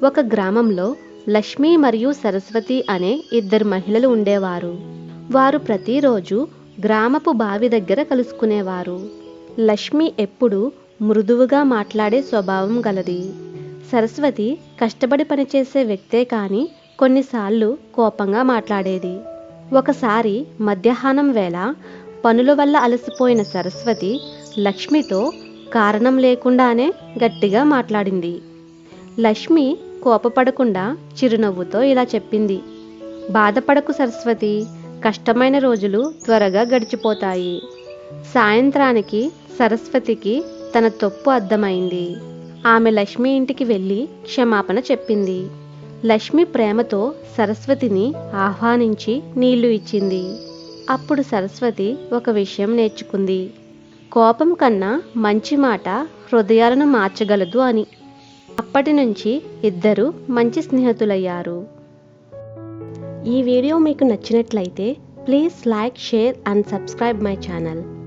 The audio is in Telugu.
ఒక గ్రామంలో లక్ష్మి మరియు సరస్వతి అనే ఇద్దరు మహిళలు ఉండేవారు. వారు ప్రతిరోజు గ్రామపు బావి దగ్గర కలుసుకునేవారు. లక్ష్మి ఎప్పుడూ మృదువుగా మాట్లాడే స్వభావం గలది. సరస్వతి కష్టపడి పనిచేసే వ్యక్తే కానీ కొన్నిసార్లు కోపంగా మాట్లాడేది. ఒకసారి మధ్యాహ్నం వేళ పనుల వల్ల అలసిపోయిన సరస్వతి లక్ష్మితో కారణం లేకుండానే గట్టిగా మాట్లాడింది. లక్ష్మి కోపపడకుండా చిరునవ్వుతో ఇలా చెప్పింది, బాధపడకు సరస్వతి, కష్టమైన రోజులు త్వరగా గడిచిపోతాయి. సాయంత్రానికి సరస్వతికి తన తప్పు అర్థమైంది. ఆమె లక్ష్మి ఇంటికి వెళ్ళి క్షమాపణ చెప్పింది. లక్ష్మి ప్రేమతో సరస్వతిని ఆహ్వానించి నీళ్లు ఇచ్చింది. అప్పుడు సరస్వతి ఒక విషయం నేర్చుకుంది. కోపం కన్నా మంచి మాట హృదయాలను మార్చగలదు అని. అప్పటి నుంచి ఇద్దరు మంచి స్నేహితులయ్యారు. ఈ వీడియో మీకు నచ్చినట్లయితే please like, share and subscribe my channel.